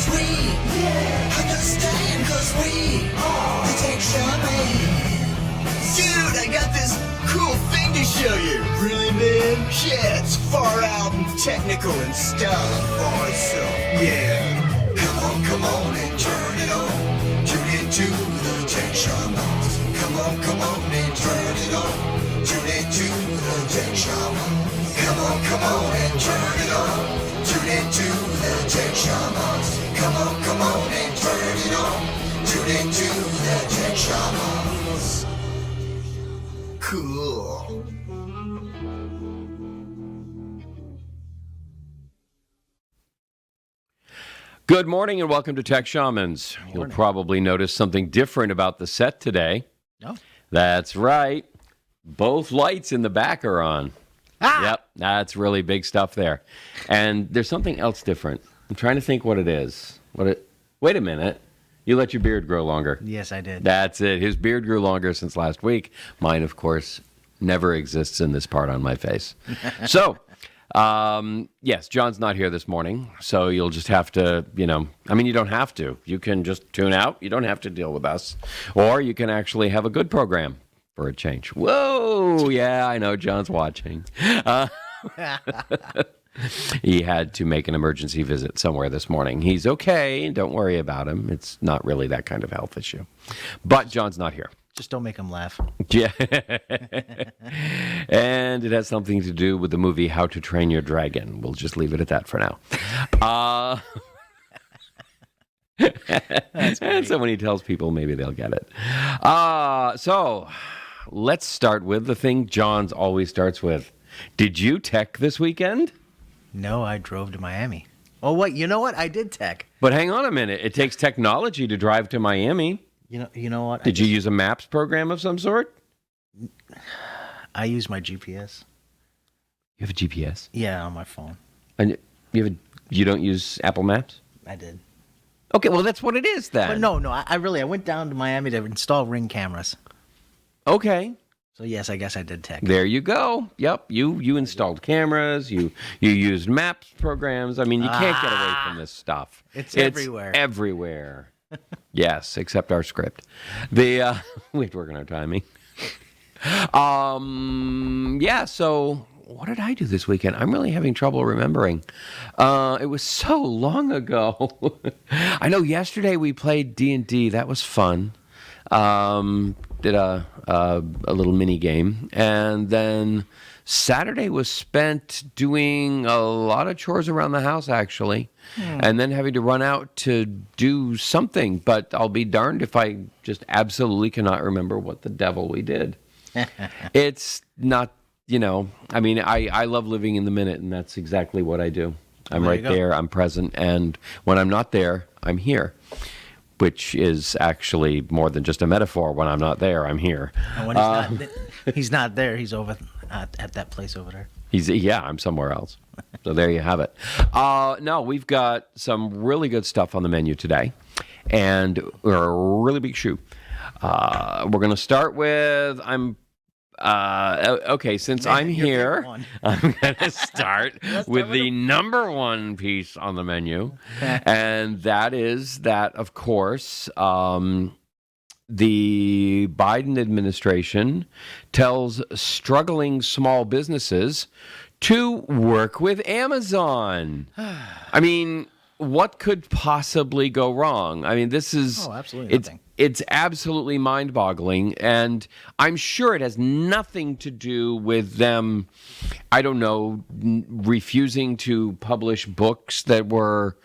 Cause we understand, cause we are the Tech Shamans. Dude, I got this cool thing to show you. Really, man? Yeah, it's far out and technical and stuff. Awesome. Yeah. Come on and turn it on. Tune into the Tech Shamans. Come on and turn it on. Tune into the Tech Shamans. Come on and turn it on. Tune into the Tech Shamans. Come on and turn it on. Tune into the Tech Shamans. Cool. Good morning and welcome to Tech Shamans. You'll probably notice something different about the set today. No? That's right. Both lights in the back are on. Yep, that's really big stuff there. And there's something else different. I'm trying to think what it is. Wait a minute. You let your beard grow longer. Yes, I did. That's it. His beard grew longer since last week. Mine, of course, never exists in this part on my face. So... yes, John's not here this morning, so you'll just have to, you don't have to. You can just tune out. You don't have to deal with us. Or you can actually have a good program for a change. Whoa, yeah, I know John's watching. He had to make an emergency visit somewhere this morning. He's okay. Don't worry about him. It's not really that kind of health issue. But John's not here. Just don't make him laugh. Yeah. And it has something to do with the movie How to Train Your Dragon. We'll just leave it at that for now. And so when he tells people, maybe they'll get it. So let's start with the thing John's always starts with. Did you tech this weekend? No, I drove to Miami. Oh, wait, you know what? I did tech. But hang on a minute. It takes technology to drive to Miami. You know what? Did you use a maps program of some sort? I use my GPS. You have a GPS? Yeah, on my phone. And you don't use Apple Maps? I did. Okay, well, that's what it is then. But no, I went down to Miami to install Ring cameras. Okay. So yes, I guess I did tech. There you go. Yep, you installed cameras, you used maps programs. I mean, you can't get away from this stuff. It's everywhere. Everywhere. Yes, except our script. The we're working our timing. Yeah, so what did I do this weekend? I'm really having trouble remembering. It was so long ago. I know yesterday we played D&D. That was fun. Did a little mini game, and then Saturday was spent doing a lot of chores around the house, actually, and then having to run out to do something. But I'll be darned if I just absolutely cannot remember what the devil we did. It's not, I love living in the minute, and that's exactly what I do. I'm right there, I'm present, and when I'm not there, I'm here. Which is actually more than just a metaphor. When I'm not there, I'm here. And when he's not there, he's over at that place over there. I'm somewhere else. So there you have it. No, we've got some really good stuff on the menu today, and we're a really big shoe. We're going to start with since I'm here, I'm going to start with the number one piece on the menu, and that is that, of course, the Biden administration tells struggling small businesses to work with Amazon. I mean, what could possibly go wrong? I mean, this is... absolutely nothing. It's absolutely mind-boggling, and I'm sure it has nothing to do with them, I don't know, refusing to publish books that were,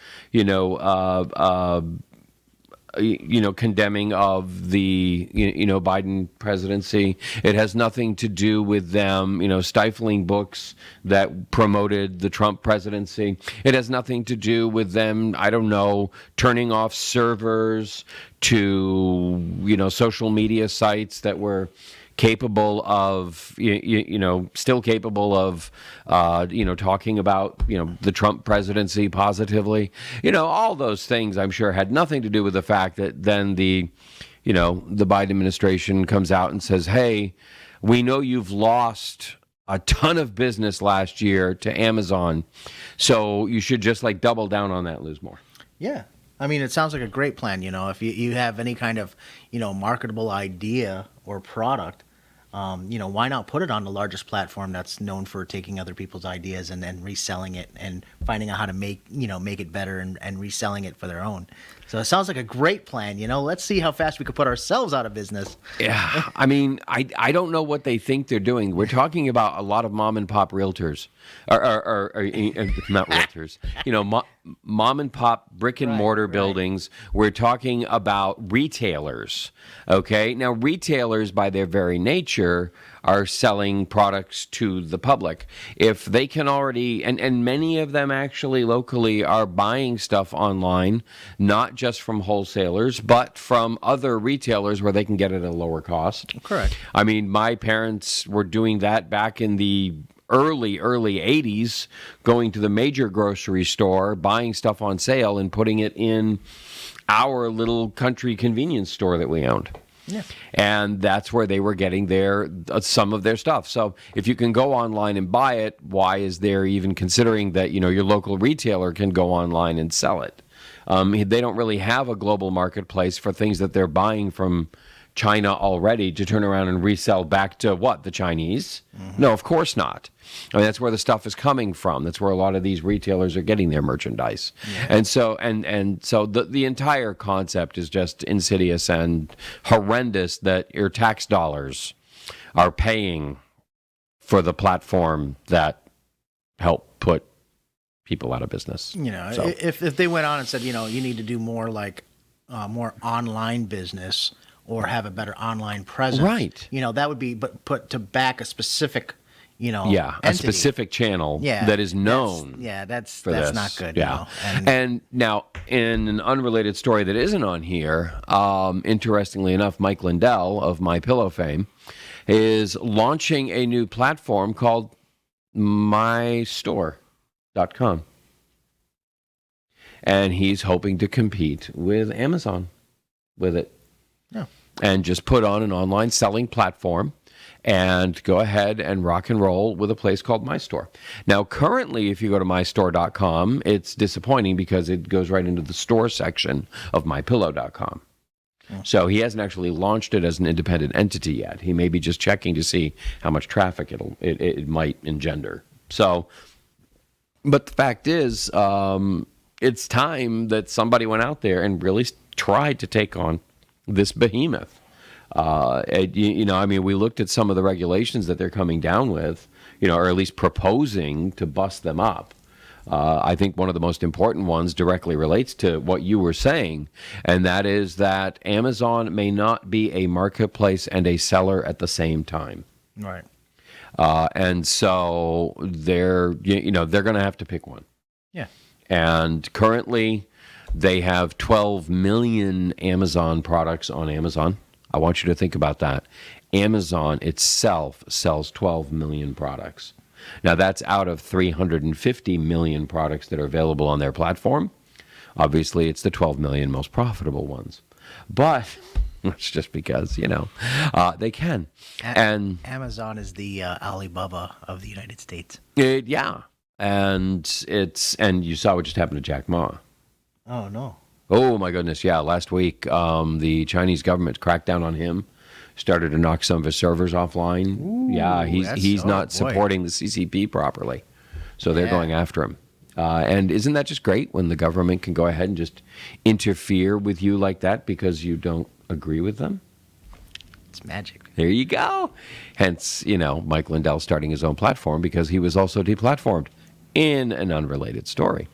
condemning of the, Biden presidency. It has nothing to do with them, stifling books that promoted the Trump presidency. It has nothing to do with them, I don't know, turning off servers to, social media sites that were capable of, still capable of, talking about, the Trump presidency positively. All those things, I'm sure, had nothing to do with the fact that then the Biden administration comes out and says, hey, we know you've lost a ton of business last year to Amazon, so you should just double down on that and lose more. Yeah. I mean, it sounds like a great plan. If you have any kind of, marketable idea or product, why not put it on the largest platform that's known for taking other people's ideas and then reselling it and finding out how to make it better and reselling it for their own. So it sounds like a great plan. Let's see how fast we could put ourselves out of business. Yeah, I mean, I don't know what they think they're doing. We're talking about a lot of mom and pop realtors, or not realtors. Mom and pop brick and mortar buildings. We're talking about retailers. Okay, now retailers, by their very nature, are selling products to the public. If they can already, and many of them actually locally are buying stuff online, not just from wholesalers, but from other retailers where they can get it at a lower cost. Correct. I mean, my parents were doing that back in the early 80s, going to the major grocery store, buying stuff on sale and putting it in our little country convenience store that we owned. Yeah. And that's where they were getting some of their stuff. So if you can go online and buy it, why is there even considering that, your local retailer can go online and sell it? They don't really have a global marketplace for things that they're buying from China already to turn around and resell back to what? The Chinese? Mm-hmm. No, of course not. I mean, that's where the stuff is coming from. That's where a lot of these retailers are getting their merchandise. Yeah. And so the entire concept is just insidious and horrendous that your tax dollars are paying for the platform that helped put people out of business. If they went on and said, you need to do more like more online business or have a better online presence. Right. That would be put to back a specific, entity. A specific channel that is known. That's this. Not good. Yeah. And now, in an unrelated story that isn't on here, interestingly enough, Mike Lindell of My Pillow fame is launching a new platform called mystore.com. And he's hoping to compete with Amazon with it. Yeah. And just put on an online selling platform and go ahead and rock and roll with a place called My Store. Now, currently, if you go to mystore.com, it's disappointing because it goes right into the store section of mypillow.com. Yeah. So he hasn't actually launched it as an independent entity yet. He may be just checking to see how much traffic it might engender. So, but the fact is, it's time that somebody went out there and really tried to take on this behemoth. We looked at some of the regulations that they're coming down with, or at least proposing to bust them up. I think one of the most important ones directly relates to what you were saying, and that is that Amazon may not be a marketplace and a seller at the same time. Right. And so they're going to have to pick one. Yeah. And currently, they have 12 million Amazon products on Amazon. I want you to think about that. Amazon itself sells 12 million products. Now, that's out of 350 million products that are available on their platform. Obviously, it's the 12 million most profitable ones. But it's just because, they can. And Amazon is the Alibaba of the United States. Yeah. And you saw what just happened to Jack Ma. Oh, no. Oh, my goodness. Yeah. Last week, the Chinese government cracked down on him, started to knock some of his servers offline. Ooh, yeah. He's not supporting the CCP properly. So they're going after him. And isn't that just great when the government can go ahead and just interfere with you like that because you don't agree with them? It's magic. There you go. Hence, Mike Lindell starting his own platform because he was also deplatformed in an unrelated story.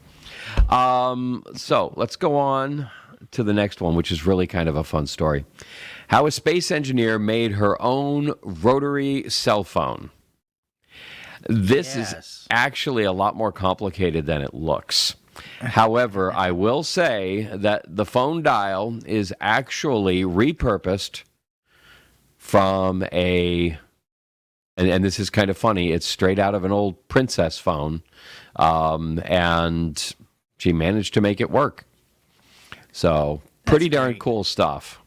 So let's go on to the next one, which is really kind of a fun story. How a space engineer made her own rotary cell phone. This is actually a lot more complicated than it looks. However, I will say that the phone dial is actually repurposed from and this is kind of funny, it's straight out of an old princess phone, and she managed to make it work. So pretty darn cool stuff.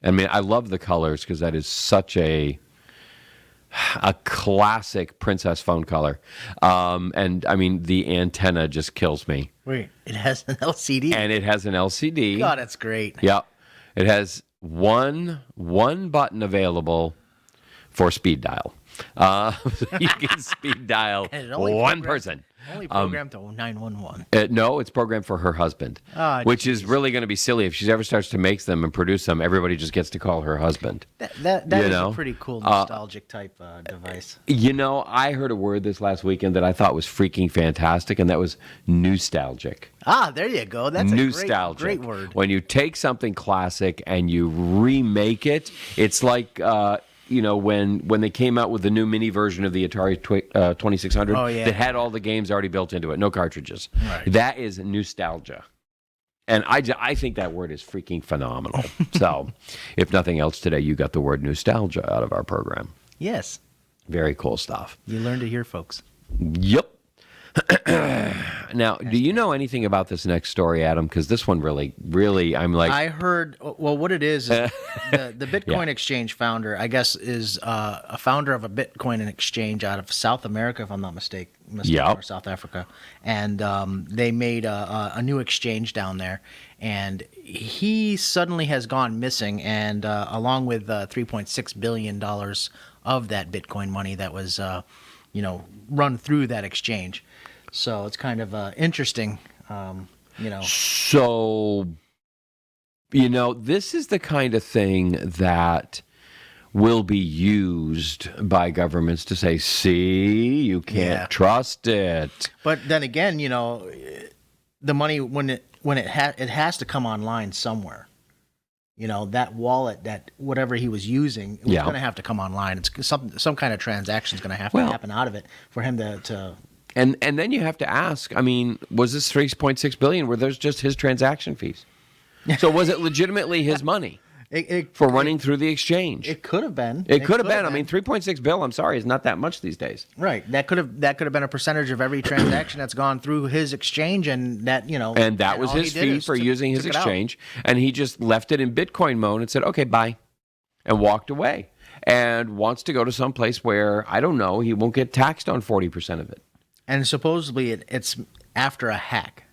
I mean, I love the colors because that is such a a classic princess phone color. And I mean, the antenna just kills me. Wait, it has an LCD? And it has an LCD. God, that's great. Yep. It has one button available for speed dial. You can speed dial one person. Only programmed to 911. No, it's programmed for her husband, Oh, which is really going to be silly. If she ever starts to make them and produce them, everybody just gets to call her husband. That is a pretty cool nostalgic type device. You know, I heard a word this last weekend that I thought was freaking fantastic, and that was nostalgic. Ah, there you go. That's Nostalgic. a great word. When you take something classic and you remake it, it's like... when they came out with the new mini version of the Atari 2600 that had all the games already built into it, no cartridges. Right. That is nostalgia. And I think that word is freaking phenomenal. So, if nothing else today, you got the word nostalgia out of our program. Yes. Very cool stuff. You learned it here, folks. Yep. Now, do you know anything about this next story, Adam? Because this one really, I'm like... I heard, well, what it is the Bitcoin exchange founder, I guess, is a founder of a Bitcoin exchange out of South America, if I'm not mistaken, or South Africa. And they made a new exchange down there. And he suddenly has gone missing, and along with $3.6 billion of that Bitcoin money that was, run through that exchange. So it's kind of interesting, So, this is the kind of thing that will be used by governments to say, see, you can't trust it. But then again, the money, when it has to come online somewhere. That wallet, that whatever he was using, it was going to have to come online. It's some kind of transaction is going to have to happen out of it for him to. And then you have to ask, I mean, was this $3.6 billion? Were those just his transaction fees? So was it legitimately his money for running through the exchange? It could have been. It could have been. I mean, $3.6 billion, I'm sorry, is not that much these days. Right. That could have been a percentage of every transaction that's gone through his exchange, and that And that was his fee for using his exchange, and he just left it in Bitcoin mode and said, "Okay, bye," and walked away, and wants to go to some place where I don't know, he won't get taxed on 40% of it. And supposedly it's after a hack.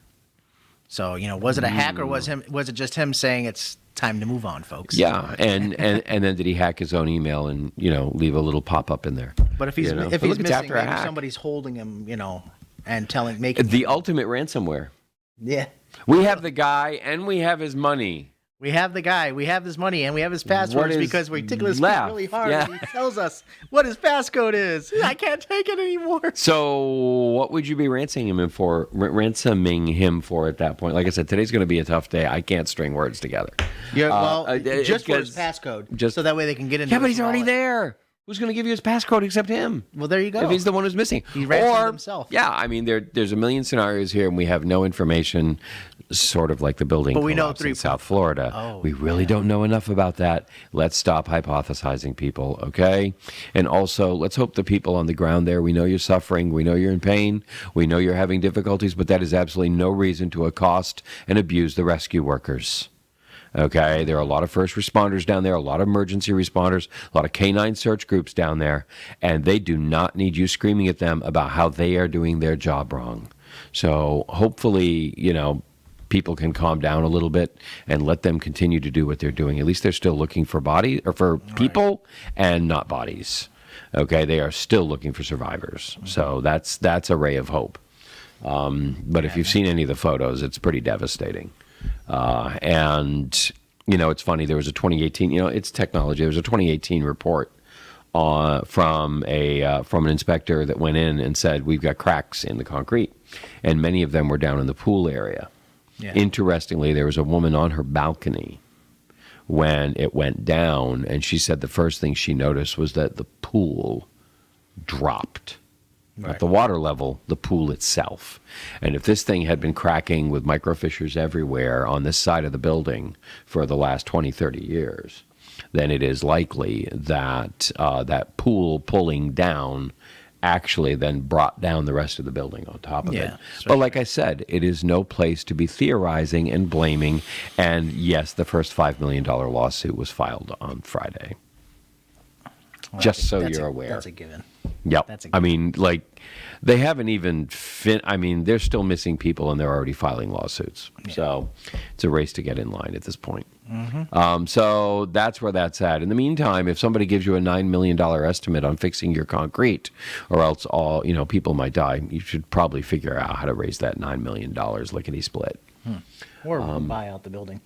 So, was it a hack, or was it just him saying it's time to move on, folks? Yeah, and then did he hack his own email and, leave a little pop-up in there? But if he's missing, maybe somebody's holding him, and making the ultimate ransomware. Yeah. We have the guy and we have his money. We have the guy, we have his money, and we have his passwords because we tickle his feet really hard and he tells us what his passcode is. I can't take it anymore. So what would you be ransoming him for at that point? Like I said, today's going to be a tough day. I can't string words together. Yeah, just for his passcode, so that way they can get into Yeah, but he's already there. Who's going to give you his passcode except him? Well, there you go. If he's the one who's missing. He ransomed himself. Yeah, I mean, there's a million scenarios here, and we have no information, sort of like the building collapse in South Florida. Oh, we really don't know enough about that. Let's stop hypothesizing, people, okay? And also, let's hope the people on the ground there, we know you're suffering, we know you're in pain, we know you're having difficulties, but that is absolutely no reason to accost and abuse the rescue workers. Okay, there are a lot of first responders down there, a lot of emergency responders, a lot of canine search groups down there, and they do not need you screaming at them about how they are doing their job wrong. So hopefully, people can calm down a little bit and let them continue to do what they're doing. At least they're still looking for people and not bodies. Okay, they are still looking for survivors. So that's a ray of hope. But if you've seen any of the photos, it's pretty devastating. And it's funny, there was a 2018, it's technology. There was a 2018 report from an inspector that went in and said, we've got cracks in the concrete. And many of them were down in the pool area. Yeah. Interestingly, there was a woman on her balcony when it went down, and she said the first thing she noticed was that the pool dropped. At the water level, the pool itself. And if this thing had been cracking with microfissures everywhere on this side of the building for the last 20, 30 years, then it is likely that that pool pulling down actually then brought down the rest of the building on top of it. But like I said, it is no place to be theorizing and blaming. And yes, the first $5 million lawsuit was filed on Friday. Just so you're aware. That's a given. Yep. That's a I given. mean, like, they haven't even they're still missing people and they're already filing lawsuits. So it's a race to get in line at this point. So that's where that's at. In the meantime, if somebody gives you a $9 million estimate on fixing your concrete, or else people might die, you should probably figure out how to raise that $9 million lickety split. Or buy out the building.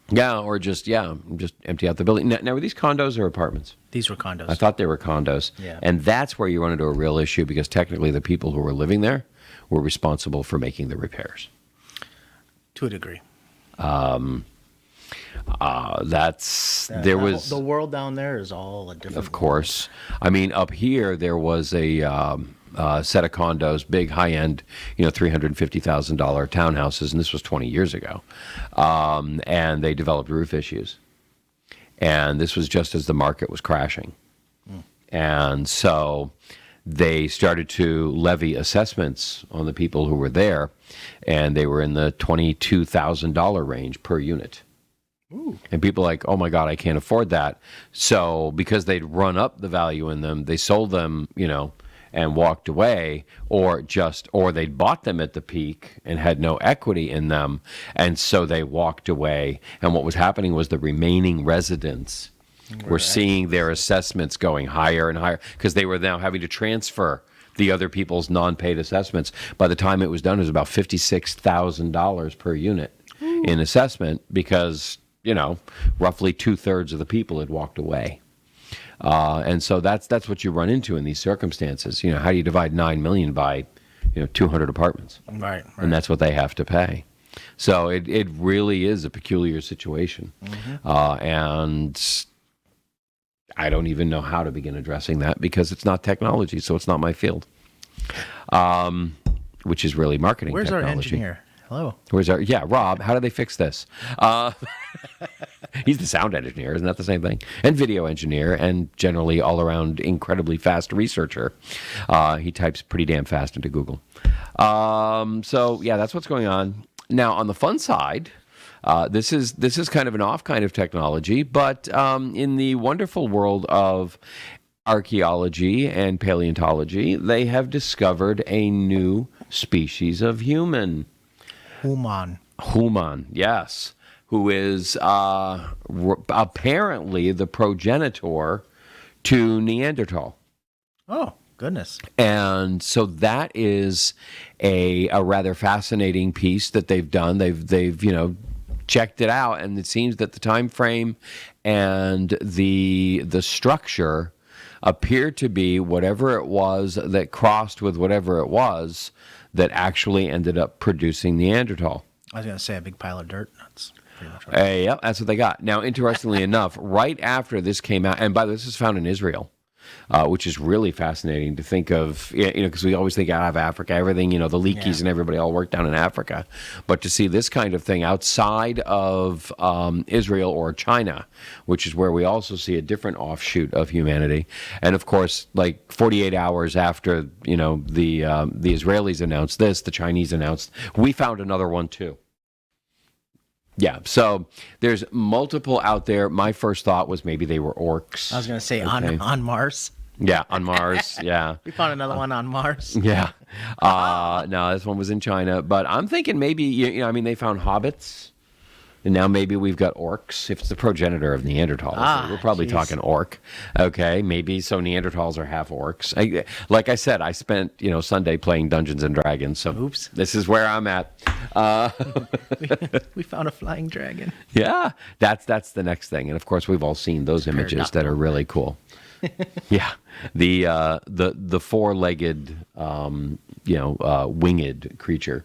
Yeah, or just empty out the building. Now, were these condos or apartments? These were condos. I thought they were condos. Yeah. And that's where you run into a real issue, because technically the people who were living there were responsible for making the repairs. To a degree. The world down there is all a different. Of course. I mean, up here there was a set of condos, big high-end, $350,000 townhouses, and this was 20 years ago. And they developed roof issues. And this was just as the market was crashing. And so they started to levy assessments on the people who were there, and they were in the $22,000 range per unit. Ooh. And people are like, oh my God, I can't afford that. So because they'd run up the value in them, they sold them, and walked away, or they'd bought them at the peak and had no equity in them, and so they walked away. And what was happening was the remaining residents were seeing their assessments going higher and higher, because they were now having to transfer the other people's non-paid assessments. By the time it was done, it was about $56,000 per unit in assessment, because roughly 2/3 of the people had walked away. And so that's what you run into in these circumstances. How do you divide 9 million by 200 apartments? Right. And that's what they have to pay. So it really is a peculiar situation. And I don't even know how to begin addressing that, because it's not technology, so it's not my field. Which is really marketing Where's technology. our engineer? Hello. Rob, how do they fix this? He's the sound engineer, isn't that the same thing? And video engineer, and generally all-around incredibly fast researcher. He types pretty damn fast into Google. So that's what's going on. Now, on the fun side, this is kind of an off kind of technology, but in the wonderful world of archaeology and paleontology, they have discovered a new species of human. Human, yes, who is apparently the progenitor to Neanderthal. Oh, goodness. And so that is a rather fascinating piece that they've done. They've checked it out, and it seems that the time frame and the structure appear to be whatever it was that crossed with whatever it was that actually ended up producing Neanderthal. I was going to say a big pile of dirt. That's pretty much right. Yep, that's what they got. Now, interestingly enough, right after this came out, and by the way, this is found in Israel, which is really fascinating to think of, because we always think out of Africa, everything, the Leakeys and everybody all work down in Africa. But to see this kind of thing outside of Israel or China, which is where we also see a different offshoot of humanity. And of course, like 48 hours after, the Israelis announced this, the Chinese announced, we found another one too. Yeah, so there's multiple out there. My first thought was maybe they were orcs. I was going to say on Mars. Yeah, on Mars, yeah. We found another one on Mars. Yeah. No, this one was in China. But I'm thinking maybe, they found hobbits. And now maybe we've got orcs. If it's the progenitor of Neanderthals, we're probably talking orc. Okay, maybe so Neanderthals are half orcs. Like I said, I spent Sunday playing Dungeons and Dragons. So oops, this is where I'm at. We found a flying dragon. Yeah, that's the next thing. And of course, we've all seen those images that are really cool. Yeah, the four-legged, winged creature,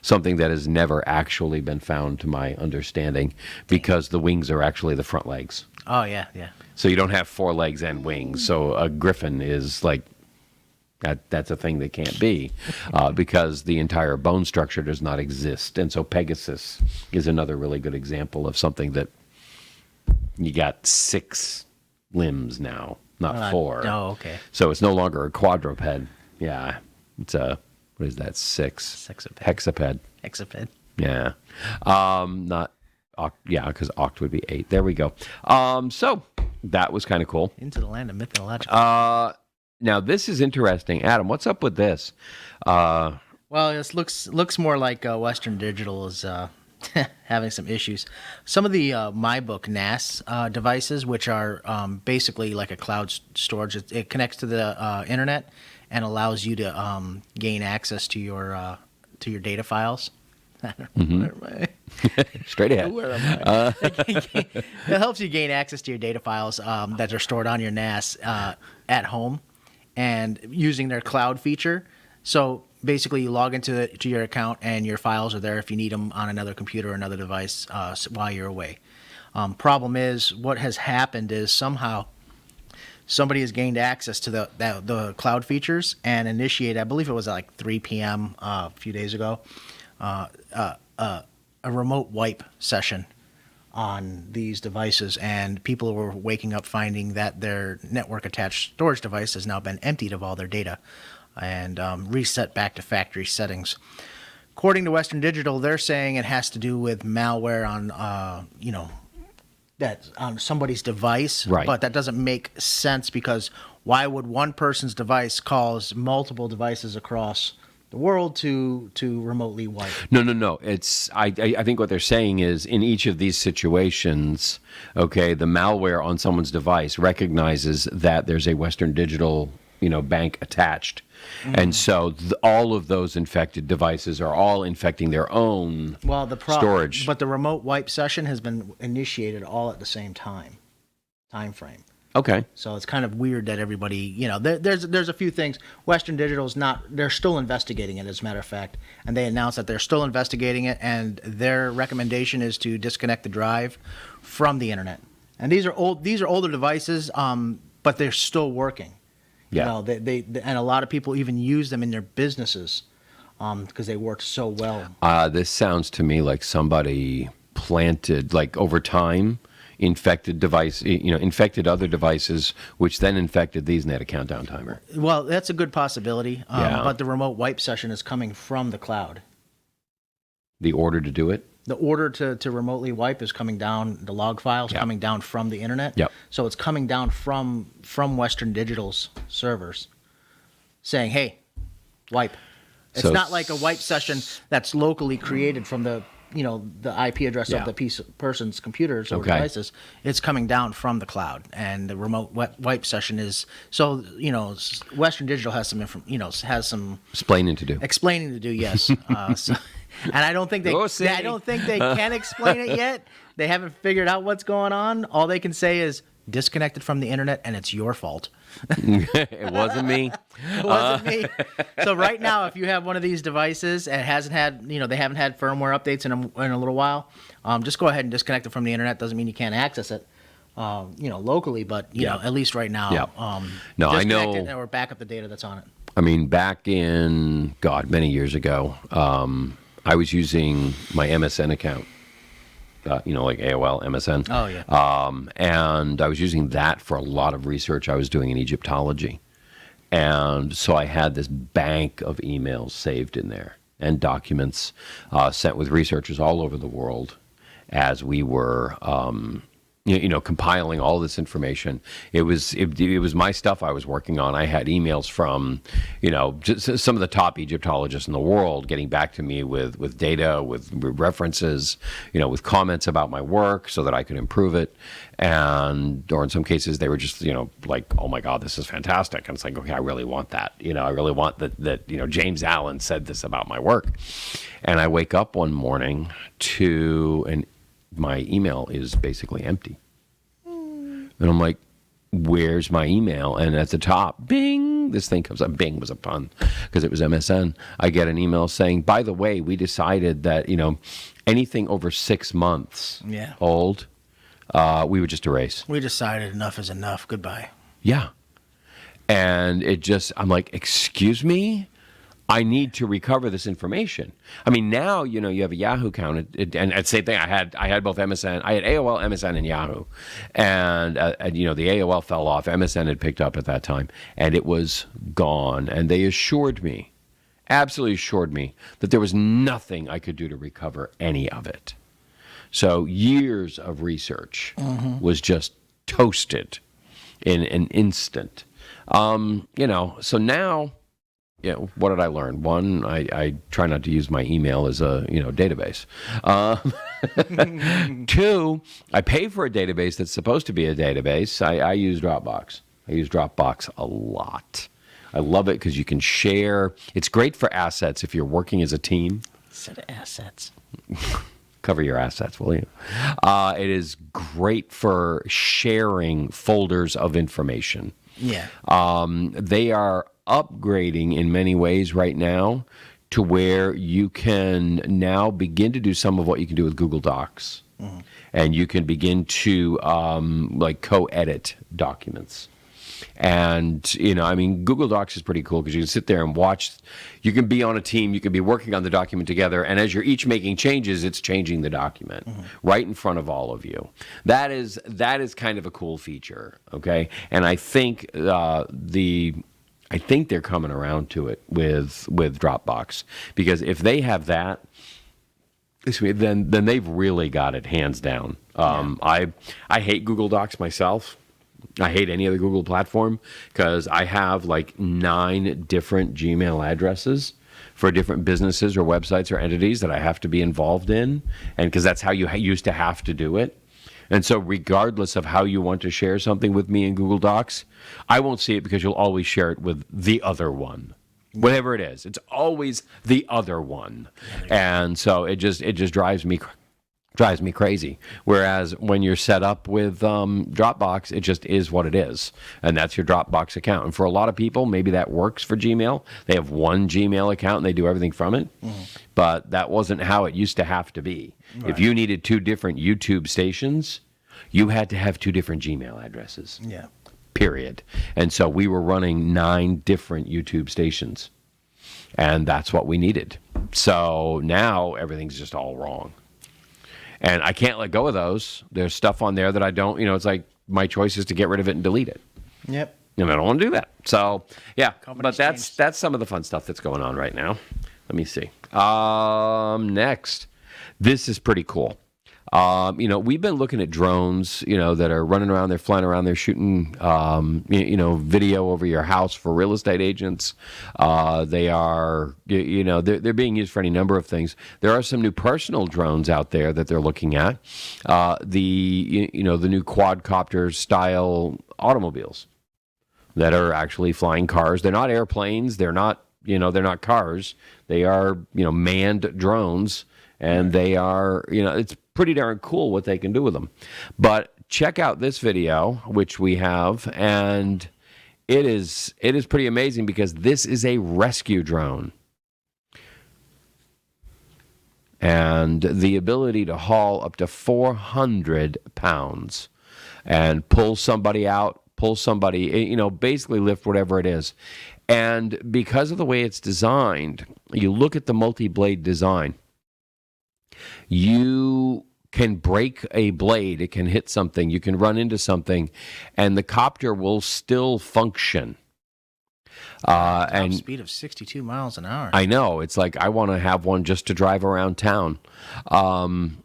something that has never actually been found, to my understanding, because the wings are actually the front legs. Oh yeah. So you don't have 4 legs and wings. So a griffin is like that's a thing that can't be, because the entire bone structure does not exist. And so Pegasus is another really good example of something that you got 6 limbs now. Not 4. Oh, okay. So it's no longer a quadruped. Yeah. It's what is that? 6. Hexaped. Yeah. Because oct would be 8. There we go. So that was kind of cool. Into the land of mythological. Now, this is interesting. Adam, what's up with this? Well, this looks more like Western Digital is having some issues. Some of the MyBook NAS devices, which are basically like a cloud storage, it connects to the internet and allows you to gain access to your data files. Straight ahead. Where am I? It helps you gain access to your data files that are stored on your NAS at home, and using their cloud feature. So basically, you log into your account, and your files are there if you need them on another computer or another device while you're away. Problem is, what has happened is somehow somebody has gained access to the cloud features and initiated, I believe it was at like 3 p.m. A few days ago, a remote wipe session on these devices, and people were waking up finding that their network attached storage device has now been emptied of all their data and reset back to factory settings. According to Western Digital, they're saying it has to do with malware on that on somebody's device, right? But that doesn't make sense, because why would one person's device cause multiple devices across the world to remotely wipe? No. It's I think what they're saying is, in each of these situations, okay, the malware on someone's device recognizes that there's a Western Digital, bank attached, and so all of those infected devices are all infecting their own storage. But the remote wipe session has been initiated all at the same time frame. Okay. So it's kind of weird that everybody, there's a few things. Western Digital's they're still investigating it, as a matter of fact, and they announced that they're still investigating it, and their recommendation is to disconnect the drive from the internet. And these are older devices, but they're still working. Yeah. They and a lot of people even use them in their businesses because they work so well. This sounds to me like somebody planted, like over time, infected other devices, which then infected these, and they had a countdown timer. Well, that's a good possibility. Yeah. But the remote wipe session is coming from the cloud. The order to do it? The order to remotely wipe is coming down. The log files coming down from the internet. Yep. So it's coming down from Western Digital's servers, saying, "Hey, wipe." It's not like a wipe session that's locally created from the IP address of the person's computers or devices. It's coming down from the cloud, and the remote wipe session is Western Digital has some Explaining to do. Explaining to do, yes. And I don't think they can explain it yet. They haven't figured out what's going on. All they can say is disconnected from the internet, and it's your fault. It wasn't me. It wasn't me. So right now, if you have one of these devices and hasn't had, they haven't had firmware updates in a little while, just go ahead and disconnect it from the internet. Doesn't mean you can't access it, locally, but at least right now, No, I disconnect know. it or back up the data that's on it. I mean, back in many years ago, I was using my MSN account. Like AOL, MSN. Oh, yeah. And I was using that for a lot of research I was doing in Egyptology. And so I had this bank of emails saved in there and documents sent with researchers all over the world as we were compiling all this information. It was my stuff I was working on. I had emails from, just some of the top Egyptologists in the world getting back to me with data, with references, with comments about my work so that I could improve it. Or in some cases they were just, like, oh my God, this is fantastic. And it's like, okay, I really want that. I really want that, James Allen said this about my work. And I wake up one morning my email is basically empty. And I'm like, where's my email? And at the top, bing, this thing comes up. Bing was a pun because it was MSN. I get an email saying, by the way, we decided that, anything over 6 months old, we would just erase. We decided enough is enough. Goodbye. Yeah. And I'm like, excuse me? I need to recover this information. I mean, now, you have a Yahoo account, and same thing. I had both MSN. I had AOL, MSN, and Yahoo, and the AOL fell off. MSN had picked up at that time, and it was gone. And they absolutely assured me, that there was nothing I could do to recover any of it. So years of research was just toasted in an instant. So now, what did I learn? One, I try not to use my email as a database. Two, I pay for a database that's supposed to be a database. I use Dropbox. I use Dropbox a lot. I love it because you can share. It's great for assets if you're working as a team. Set of assets. Cover your assets, will you? It is great for sharing folders of information. Yeah. They are upgrading in many ways right now to where you can now begin to do some of what you can do with Google Docs. Mm-hmm. And you can begin to co-edit documents. And, Google Docs is pretty cool because you can sit there and watch. You can be on a team. You can be working on the document together. And as you're each making changes, it's changing the document right in front of all of you. That is kind of a cool feature. Okay. And I think they're coming around to it with Dropbox, because if they have that, then they've really got it hands down. I hate Google Docs myself. I hate any other Google platform because I have 9 different Gmail addresses for different businesses or websites or entities that I have to be involved in, and because that's how you used to have to do it. And so regardless of how you want to share something with me in Google Docs, I won't see it because you'll always share it with the other one. Whatever it is, it's always the other one. And so it just drives me crazy. Whereas when you're set up with Dropbox, it just is what it is. And that's your Dropbox account. And for a lot of people, maybe that works for Gmail. They have one Gmail account and they do everything from it. Mm-hmm. But that wasn't how it used to have to be. Right. If you needed 2 different YouTube stations, you had to have 2 different Gmail addresses. Yeah. Period. And so we were running 9 different YouTube stations. And that's what we needed. So now everything's just all wrong. And I can't let go of those. There's stuff on there that I don't, it's like my choice is to get rid of it and delete it. Yep. And I don't want to do that. So, yeah. But that's some of the fun stuff that's going on right now. Let me see. Next. This is pretty cool. We've been looking at drones, that are running around, they're flying around, they're shooting, video over your house for real estate agents. They are, they're being used for any number of things. There are some new personal drones out there that they're looking at. The new quadcopter style automobiles that are actually flying cars. They're not airplanes. They're not cars. They are, manned drones. And they are, it's pretty darn cool what they can do with them. But check out this video, which we have, and it is pretty amazing because this is a rescue drone. And the ability to haul up to 400 pounds and pull somebody out, basically lift whatever it is. And because of the way it's designed, you look at the multi-blade design, you can break a blade, it can hit something, you can run into something, and the copter will still function. And speed of 62 miles an hour. I know. It's like I want to have one just to drive around town. And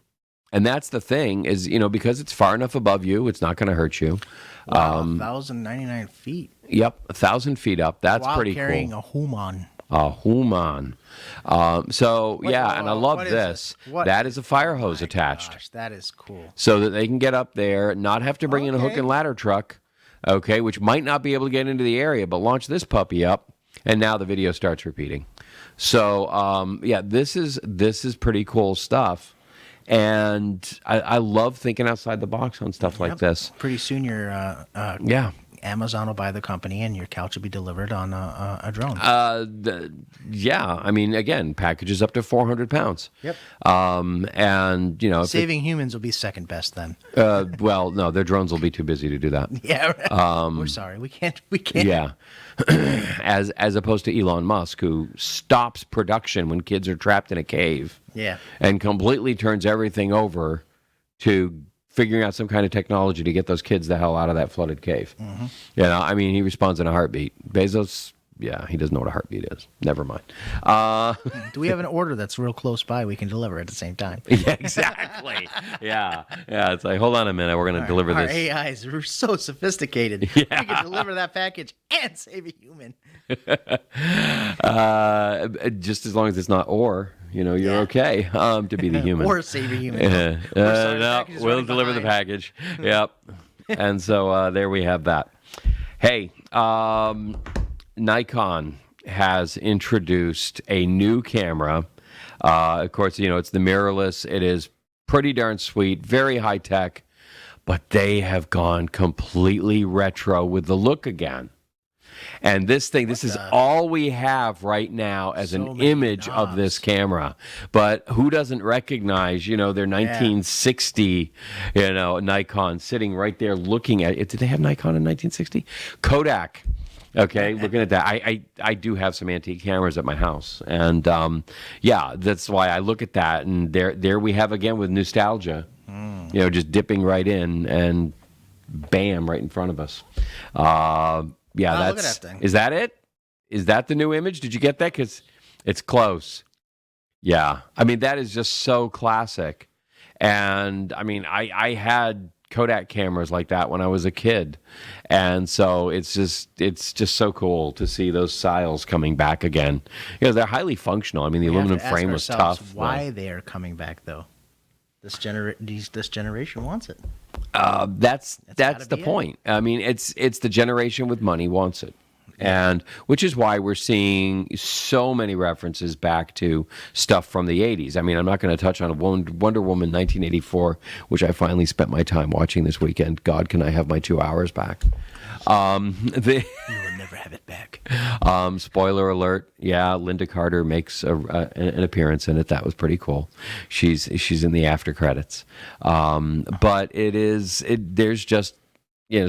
that's the thing is, because it's far enough above you, it's not going to hurt you. Wow, 1,099 feet. Yep, 1,000 feet up. That's pretty cool. While carrying a human. A human. And I love this. That is a fire hose attached. Gosh, that is cool. So that they can get up there, not have to bring in a hook and ladder truck, which might not be able to get into the area, but launch this puppy up, and now the video starts repeating. So, this is pretty cool stuff. And I love thinking outside the box on stuff like this. Pretty soon your Amazon will buy the company and your couch will be delivered on a drone. Again, packages up to 400 pounds. Yep. Saving humans will be second best then. No, their drones will be too busy to do that. Yeah. We're sorry. We can't. Yeah. As opposed to Elon Musk, who stops production when kids are trapped in a cave. Yeah. And completely turns everything over to figuring out some kind of technology to get those kids the hell out of that flooded cave. Mm-hmm. He responds in a heartbeat. Bezos Yeah, he doesn't know what a heartbeat is. Never mind. Do we have an order that's real close by we can deliver at the same time? Yeah, exactly. Yeah. It's like, hold on a minute. We're going to deliver Our this. AIs are so sophisticated. Yeah. We can deliver that package and save a human. Just as long as it's not or, you're Yeah. okay to be the human. Or save a human. Yeah. We're sorry, the No, package is we'll running deliver the behind. package. Yep. And so there we have that. Hey, Nikon has introduced a new camera. Of course, it's the mirrorless. It is pretty darn sweet, very high tech, but they have gone completely retro with the look again. And this is all we have right now as So an many image of this knobs. camera. But who doesn't recognize, their 1960, Nikon sitting right there looking at it. Did they have Nikon in 1960? Kodak. Okay, looking at that. I do have some antique cameras at my house. And that's why I look at that. And there we have again with nostalgia, just dipping right in and bam, right in front of us. Yeah, Wow, that's. look at that thing. Is that it? Is that the new image? Did you get that? Because it's close. Yeah, I mean that is just so classic, and I mean I had Kodak cameras like that when I was a kid, and so it's just so cool to see those styles coming back again. They're highly functional. I mean the We have aluminum to ask frame was ourselves tough. why they are coming back, though. This generation wants it. That's gotta the be it. point. I mean, it's the generation with money wants it, and which is why we're seeing so many references back to stuff from the 80s. I mean, I'm not going to touch on Wonder Woman 1984, which I finally spent my time watching this weekend. God, can I have my 2 hours back? You will never have it back. Spoiler alert! Yeah, Linda Carter makes an appearance in it. That was pretty cool. She's in the after credits. But there's just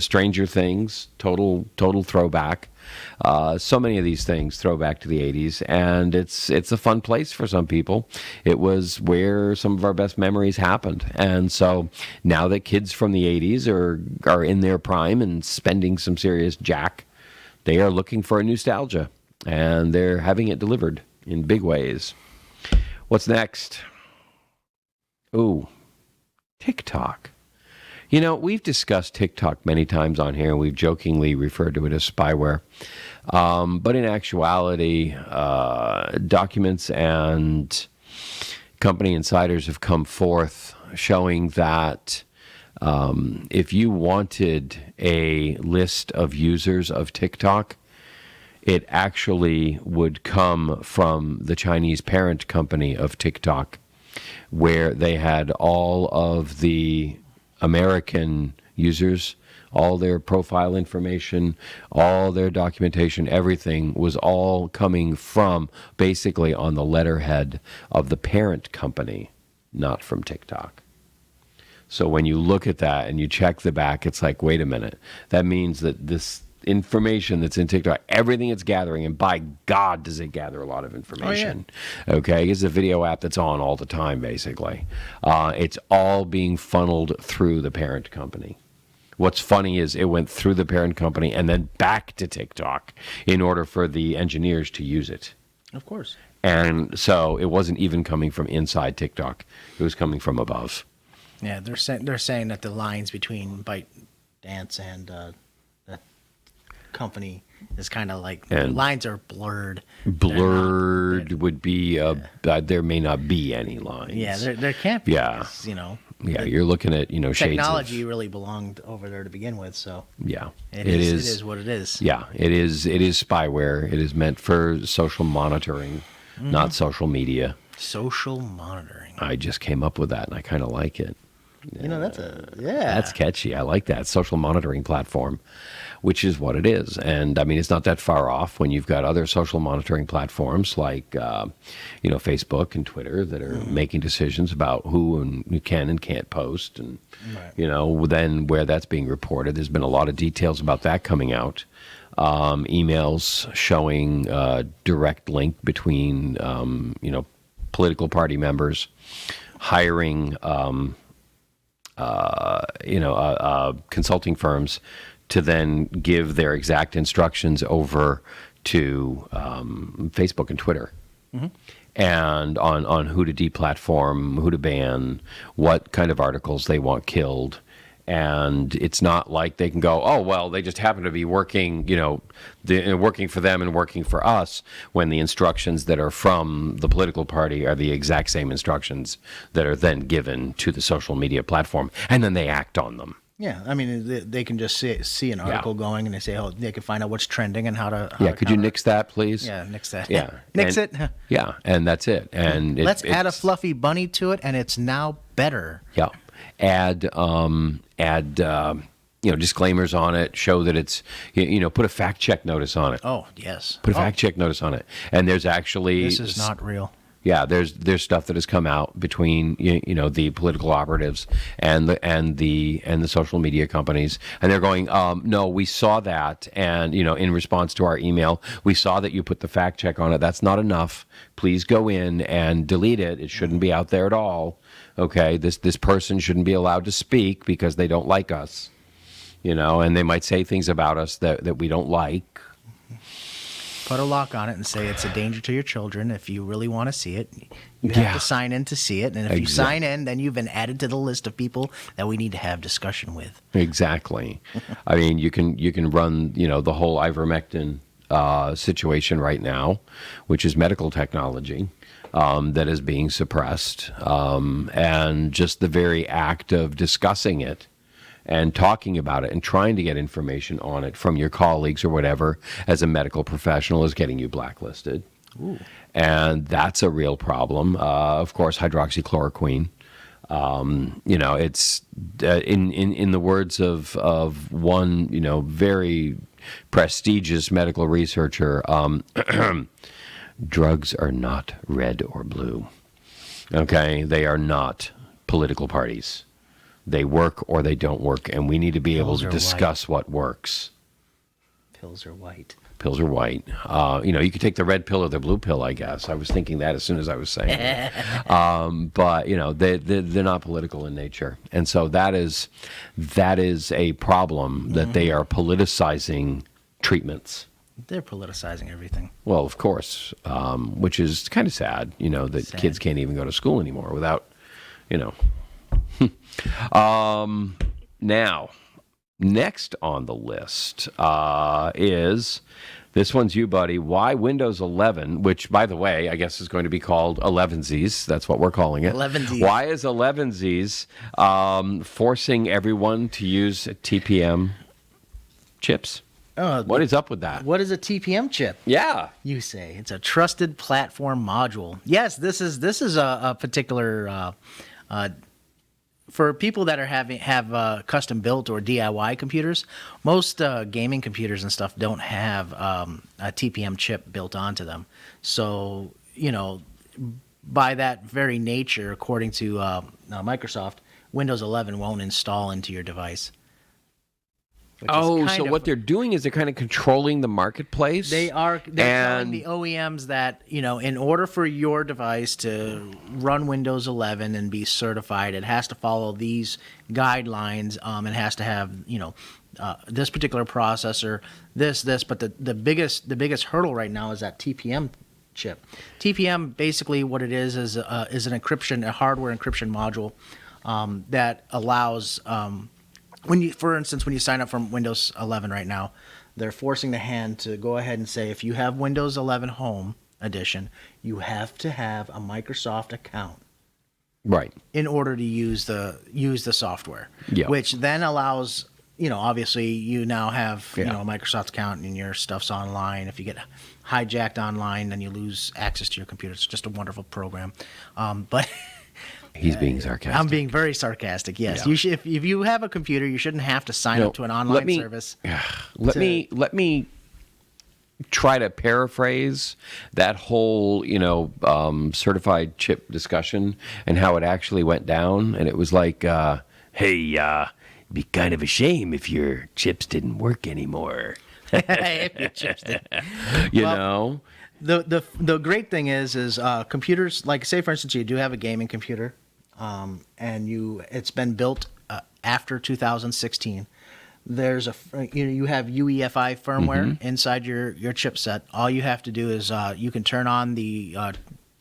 Stranger Things, total throwback. So many of these things throw back to the 80s, and it's a fun place for some people. It was where some of our best memories happened, and so now that kids from the 80s are in their prime and spending some serious jack, they are looking for a nostalgia, and they're having it delivered in big ways. What's next? Ooh, TikTok. We've discussed TikTok many times on here, and we've jokingly referred to it as spyware. But in actuality, documents and company insiders have come forth showing that if you wanted a list of users of TikTok, it actually would come from the Chinese parent company of TikTok, where they had all of the American users, all their profile information, all their documentation, everything was all coming from basically on the letterhead of the parent company, not from TikTok. So when you look at that and you check the back, it's like, wait a minute. That means that this information that's in TikTok, everything it's gathering, and by God does it gather a lot of information. Okay, it's a video app that's on all the time, basically. It's all being funneled through the parent company. What's funny is it went through the parent company and then back to TikTok in order for the engineers to use it. Of course. And so it wasn't even coming from inside TikTok. It was coming from above. Yeah, they're saying that the lines between ByteDance and the company is kind of like the And lines are blurred. Blurred would be there may not be any lines. Yeah, there can't be. Yeah. Because, Yeah, you're looking at shades of technology really belonged over there to begin with. So yeah, it is what it is. Yeah, it is spyware. It is meant for social monitoring, not social media. Social monitoring. I just came up with that, and I kind of like it. That's Catchy. I like that social monitoring platform, which is what it is. And I mean, it's not that far off when you've got other social monitoring platforms like, Facebook and Twitter that are making decisions about who can and can't post, and then where that's being reported. There's been a lot of details about that coming out. Emails showing direct link between, political party members hiring. Consulting firms to then give their exact instructions over to Facebook and Twitter. And on who to deplatform, who to ban, what kind of articles they want killed. And it's not like they can go, oh, well, they just happen to be working, working for them and working for us, when the instructions that are from the political party are the exact same instructions that are then given to the social media platform, and then they act on them. Yeah, I mean, they can just see an article going, and they say, oh, they can find out what's trending and how to. Could you nix that, please? Yeah, nix that. Yeah, nix and, it. Yeah, and that's it. And let's add a fluffy bunny to it, and it's now better. Yeah, add disclaimers on it. Show that it's put a fact check notice on it. Oh yes, put a fact check notice on it. And there's actually this is not real. Yeah, there's stuff that has come out between the political operatives and the social media companies, and they're going, no, we saw that, and in response to our email, we saw that you put the fact check on it. That's not enough. Please go in and delete it. It shouldn't be out there at all. Okay, this person shouldn't be allowed to speak because they don't like us, and they might say things about us that we don't like. Put a lock on it and say it's a danger to your children. If you really want to see it, you have to sign in to see it. And if you sign in, then you've been added to the list of people that we need to have discussion with. Exactly. I mean, you can run the whole ivermectin situation right now, which is medical technology that is being suppressed, and just the very act of discussing it and talking about it and trying to get information on it from your colleagues or whatever as a medical professional is getting you blacklisted. Ooh. And that's a real problem. Of course, hydroxychloroquine. It's in the words of one very prestigious medical researcher, drugs are not red or blue. Okay, they are not political parties. They work or they don't work, and we need to be able to discuss what works. Pills are white. Pills are white. You could take the red pill or the blue pill, I guess. I was thinking that as soon as I was saying it. But, they're not political in nature. And so that is a problem, that they are politicizing treatments. They're politicizing everything. Well, of course, which is kind of sad, that kids can't even go to school anymore without, Now, next on the list is, this one's you, buddy, why Windows 11, which, by the way, I guess is going to be called 11Zs. That's what we're calling it. 11Zs. Why is 11Zs forcing everyone to use TPM chips? What is up with that? What is a TPM chip? Yeah. You say it's a trusted platform module. Yes, this is a particular for people that have custom built or DIY computers. Most gaming computers and stuff don't have a TPM chip built onto them. So by that very nature, according to Microsoft, Windows 11 won't install into your device. So what they're doing is they're kind of controlling the marketplace. They're telling the OEMs that, in order for your device to run Windows 11 and be certified, it has to follow these guidelines. It has to have, this particular processor, this. But the biggest hurdle right now is that TPM chip. TPM, basically what it is an encryption, a hardware encryption module that allows for instance, when you sign up for Windows 11 right now, they're forcing the hand to go ahead and say, if you have Windows 11 Home Edition, you have to have a Microsoft account, right, in order to use the software. Yeah. Which then allows, obviously you now have a Microsoft account and your stuff's online. If you get hijacked online, then you lose access to your computer. It's just a wonderful program, but. He's being sarcastic. I'm being very sarcastic. Yes, yeah. If you have a computer, you shouldn't have to sign up to an online service. Let me try to paraphrase that whole certified chip discussion and how it actually went down. And it was like, hey, it'd be kind of a shame if your chips didn't work anymore. If your chips didn't. The great thing is computers, like, say for instance you do have a gaming computer, and it's been built after 2016. there's you have UEFI firmware inside your chipset. All you have to do is you can turn on the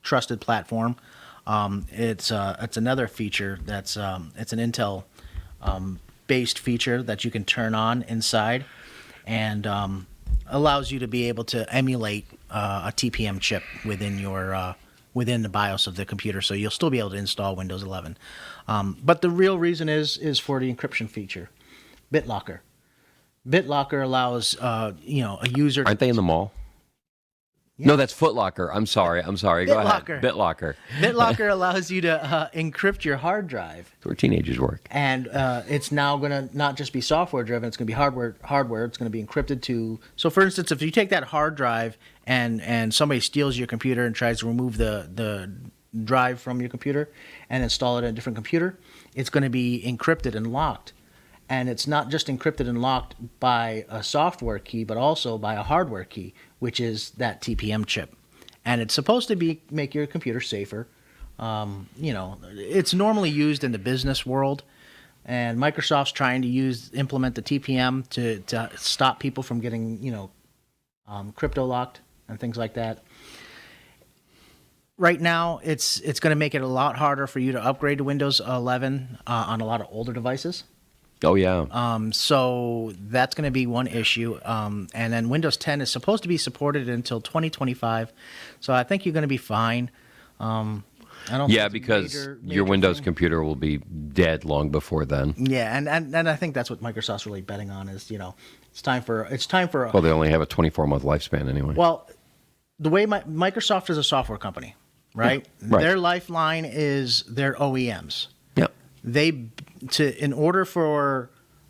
trusted platform. It's another feature that's it's an Intel based feature that you can turn on inside, and allows you to be able to emulate a TPM chip within your within the BIOS of the computer. So you'll still be able to install Windows 11. But the real reason is for the encryption feature, BitLocker. BitLocker allows a user. Aren't they in the mall? No, that's Foot Locker. I'm sorry. Go ahead. BitLocker. BitLocker allows you to encrypt your hard drive. That's where teenagers work. And it's now going to not just be software driven, it's going to be hardware. It's going to be encrypted to. So, for instance, if you take that hard drive and somebody steals your computer and tries to remove the drive from your computer and install it in a different computer, it's going to be encrypted and locked. And it's not just encrypted and locked by a software key, but also by a hardware key, which is that TPM chip. And it's supposed to make your computer safer. It's normally used in the business world, and Microsoft's trying to implement the TPM to stop people from getting, crypto locked and things like that. Right now, it's going to make it a lot harder for you to upgrade to Windows 11 on a lot of older devices. Oh, yeah. So that's going to be one issue. And then Windows 10 is supposed to be supported until 2025. So I think you're going to be fine. I don't think because major your Windows thing. computer will be dead long before then. Yeah, and I think that's what Microsoft's really betting on is, it's time for Well, they only have a 24-month lifespan anyway. Well, the way Microsoft is a software company, right? Yeah, right. Their lifeline is their OEMs. Yep. In order for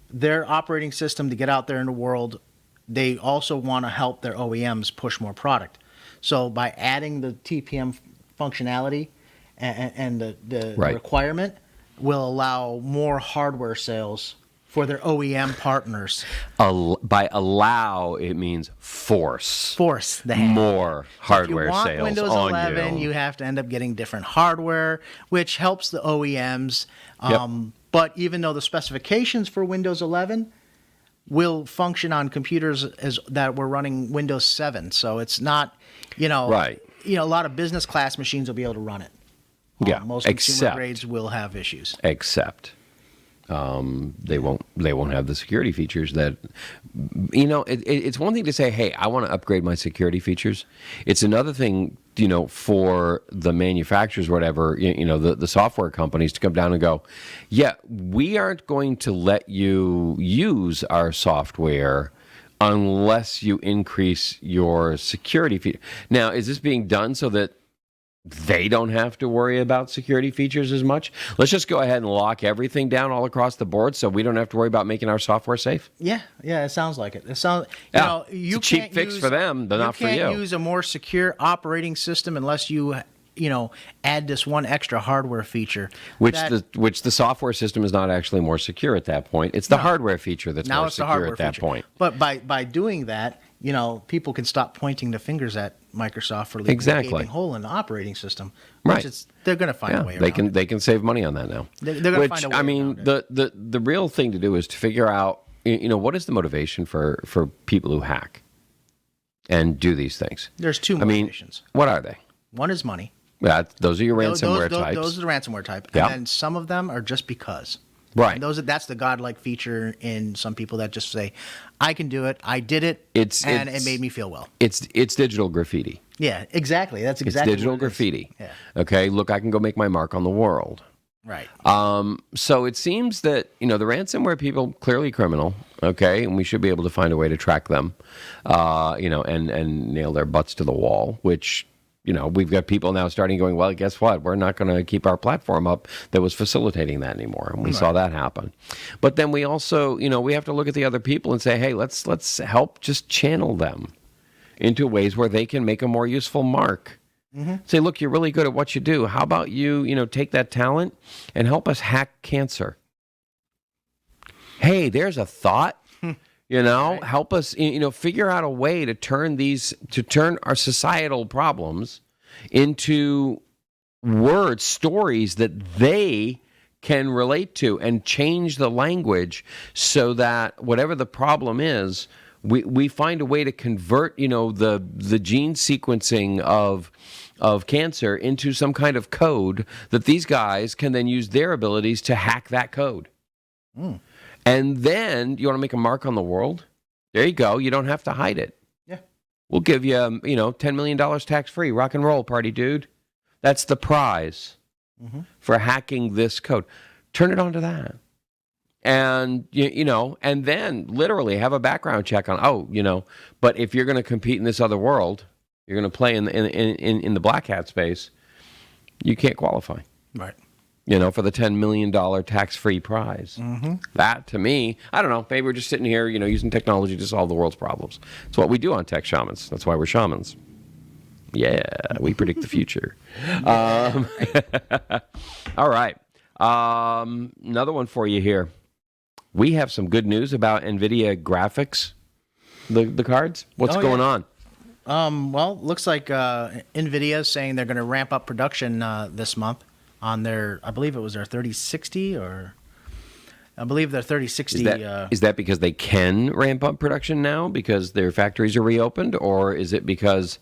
their operating system to get out there in the world, they also want to help their OEMs push more product. So by adding the TPM functionality and the requirement will allow more hardware sales for their OEM partners. By allow, it means force. Force the hand. More hardware if you want sales Windows on 11, you have to end up getting different hardware, which helps the OEMs. But even though the specifications for Windows 11 will function on computers that were running Windows 7, so it's not, Right. A lot of business class machines will be able to run it. Yeah, Most consumer grades will have issues. Except they won't have the security features that it's one thing to say, hey, I want to upgrade my security features. It's another thing, for the manufacturers, whatever, the software companies to come down and go, yeah, we aren't going to let you use our software unless you increase your security feature. Now, is this being done so that they don't have to worry about security features as much? Let's just go ahead and lock everything down all across the board so we don't have to worry about making our software safe? Yeah, it sounds like it. It sounds, it's a cheap fix for them, but not for you. You can't use a more secure operating system unless you add this one extra hardware feature. Which the software system is not actually more secure at that point. It's the hardware feature that's more secure at that point. But by doing that, people can stop pointing the fingers at Microsoft for leaving a gaping hole in the operating system. Right. They're going to find a way around it. They can save money on that now. They're going to find a way around it. The real thing to do is to figure out, what is the motivation for people who hack and do these things? There's two motivations. What are they? One is money. Yeah, those are your ransomware types. Those are the ransomware type. Yeah. And then some of them are just because. Right. And that's the godlike feature in some people that just say, I can do it, I did it, and it made me feel well. It's digital graffiti. Yeah, exactly. That's exactly It's digital what it graffiti. Is. Yeah. Okay, look, I can go make my mark on the world. Right. So it seems that, the ransomware people, clearly criminal, okay, and we should be able to find a way to track them, and nail their butts to the wall, which, we've got people now starting going, well, guess what? We're not going to keep our platform up that was facilitating that anymore. And we saw that happen. But then we also, we have to look at the other people and say, hey, let's help just channel them into ways where they can make a more useful mark. Mm-hmm. Say, look, you're really good at what you do. How about you, take that talent and help us hack cancer? Hey, there's a thought. Right. Help us, figure out a way to turn our societal problems into stories that they can relate to, and change the language so that whatever the problem is, we find a way to convert, the gene sequencing of cancer into some kind of code that these guys can then use their abilities to hack that code. And then you want to make a mark on the world? There you go. You don't have to hide it. Yeah. We'll give you, $10 million tax-free. Rock and roll party, dude. That's the prize for hacking this code. Turn it on to that. And, and then literally have a background check on, but if you're going to compete in this other world, you're going to play in the black hat space, you can't qualify. Right. For the $10 million tax-free prize. That, to me, I don't know. Maybe we're just sitting here, using technology to solve the world's problems. It's what we do on Tech Shamans. That's why we're shamans. Yeah, we predict the future. All right. Another one for you here. We have some good news about NVIDIA graphics, the cards. What's going on? Well, looks like NVIDIA is saying they're going to ramp up production this month on their, I believe it was their 3060, or I believe their 3060. Is that because they can ramp up production now because their factories are reopened, or is it because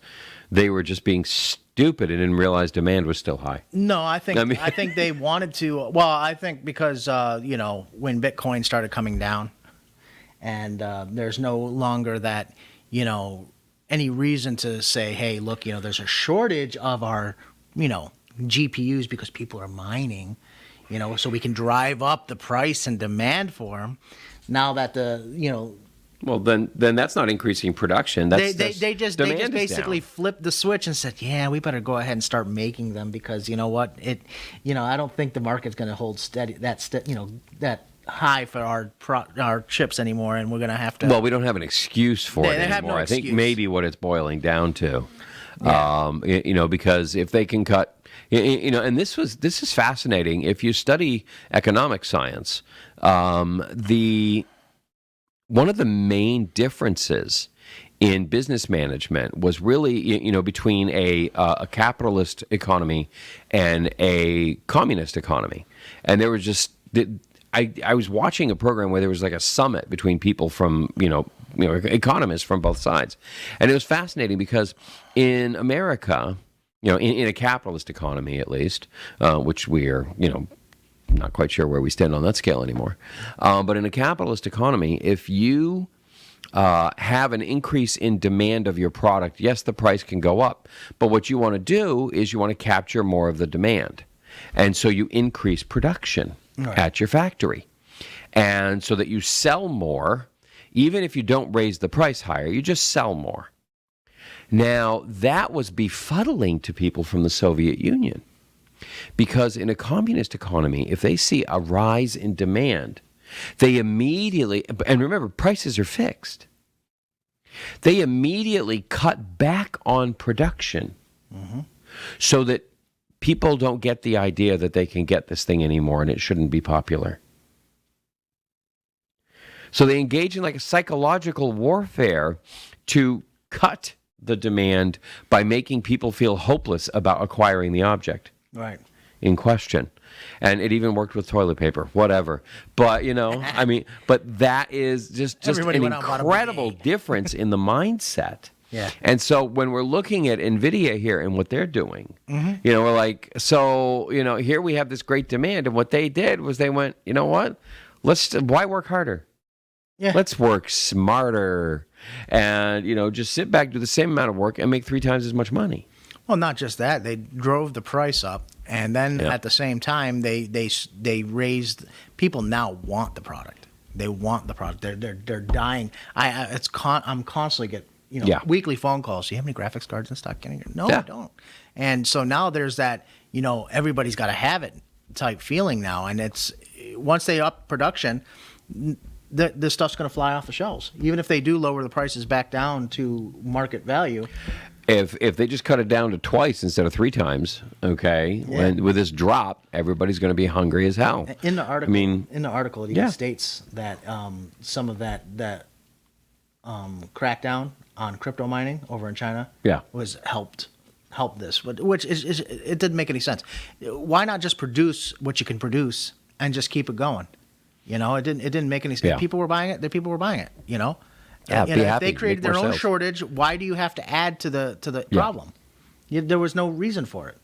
they were just being stupid and didn't realize demand was still high? No, I think they wanted to. Well, I think because when Bitcoin started coming down, and there's no longer that any reason to say, hey, look, there's a shortage of our GPUs because people are mining, so we can drive up the price and demand for them. Now that well, then that's not increasing production. They just basically flipped the switch and said, yeah, we better go ahead and start making them because you know what, I don't think the market's going to hold steady that high for our chips anymore, and we're going to have to. Well, we don't have an excuse for it anymore. I think maybe what it's boiling down to, because if they can cut. And this is fascinating. If you study economic science, one of the main differences in business management was really, between a capitalist economy and a communist economy. And there was just, I was watching a program where there was like a summit between people from, economists from both sides. And it was fascinating because in America, in a capitalist economy, at least, which we are, not quite sure where we stand on that scale anymore. But in a capitalist economy, if you have an increase in demand of your product, yes, the price can go up. But what you want to do is you want to capture more of the demand. And so you increase production at your factory. And so that you sell more, even if you don't raise the price higher, you just sell more. Now, that was befuddling to people from the Soviet Union because in a communist economy, if they see a rise in demand, they immediately, and remember, prices are fixed, they immediately cut back on production so that people don't get the idea that they can get this thing anymore and it shouldn't be popular. So they engage in like a psychological warfare to cut the demand by making people feel hopeless about acquiring the object in question. And it even worked with toilet paper, whatever. But, but that is just an incredible difference in the mindset. Yeah. And so when we're looking at NVIDIA here and what they're doing, we're like, here we have this great demand. And what they did was they went, you know what? Why work harder? Yeah. Let's work smarter and, just sit back, do the same amount of work and make 3 times as much money. Well, not just that. They drove the price up. And then at the same time, they raised, people now want the product. They want the product. They're dying. I'm constantly get, weekly phone calls. Do you have any graphics cards in stock? No, I don't. And so now there's that, everybody's got to have it type feeling now. And it's, once they up production, this stuff's going to fly off the shelves, even if they do lower the prices back down to market value. If they just cut it down to twice instead of 3 times, when with this drop, everybody's going to be hungry as hell. In the article, it even states that some of that crackdown on crypto mining over in China was helped this, which is it didn't make any sense. Why not just produce what you can produce and just keep it going. You know, it didn't make any sense. Yeah. People were buying it. The people were buying it. You know, Yeah, You be know, if happy. they created Make their more own sales. shortage, why do you have to add to the problem? There was no reason for it.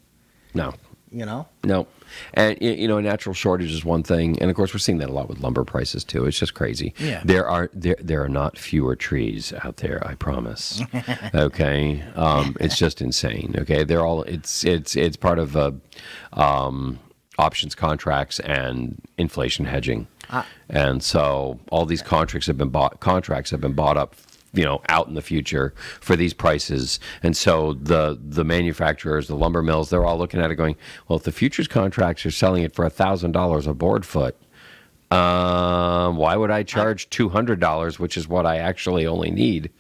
No. You know. No. And, you know, a natural shortage is one thing. And, of course, we're seeing that a lot with lumber prices, too. It's just crazy. Yeah. There are not fewer trees out there, I promise. Okay? It's just insane. Okay? They're all, it's part of options contracts and inflation hedging. And so all these contracts have been bought up, you know, out in the future for these prices. And so the manufacturers, the lumber mills, they're all looking at it going, well, if the futures contracts are selling it for $1,000 a board foot, why would I charge $200, which is what I actually only need?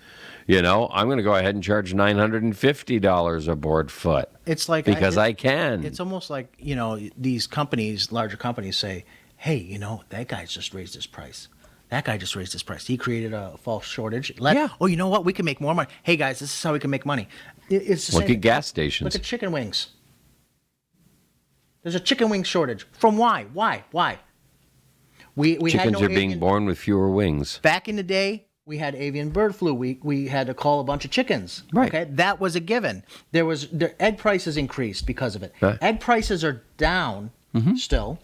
You know, I'm going to go ahead and charge $950 a board foot. It's like because I can. It's almost like, you know, these companies, larger companies, say, "Hey, you know, that guy's just raised his price. That guy just raised his price. He created a false shortage. Oh, you know what? We can make more money. Hey, guys, this is how we can make money." It's the Look same. at gas stations. Look at chicken wings. There's a chicken wing shortage. From why? We Chickens had no are being born with fewer wings. Back in the day, we had avian bird flu. We had to call a bunch of chickens. Right. Okay, that was a given. The egg prices increased because of it. Right. Egg prices are down still,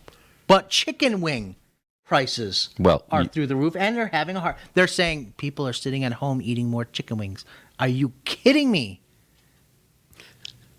but chicken wing prices are through the roof, and they're having a hard. They're saying people are sitting at home eating more chicken wings. Are you kidding me?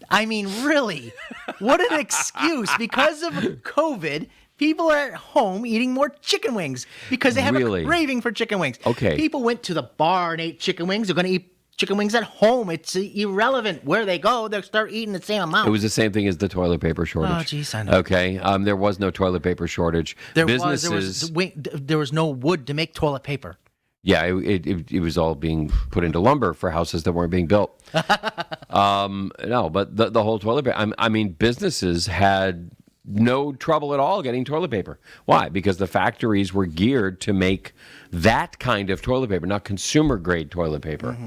I mean, really? What an excuse! Because of COVID, people are at home eating more chicken wings because they have a craving for chicken wings. Okay. People went to the bar and ate chicken wings. They're going to eat chicken wings at home. It's irrelevant where they go. They'll start eating the same amount. It was the same thing as the toilet paper shortage. Oh, geez, I know. Okay, there was no toilet paper shortage. There was no wood to make toilet paper. Yeah, it was all being put into lumber for houses that weren't being built. No, but the whole toilet paper. I mean, businesses had no trouble at all getting toilet paper. Why? Because the factories were geared to make that kind of toilet paper, not consumer grade toilet paper.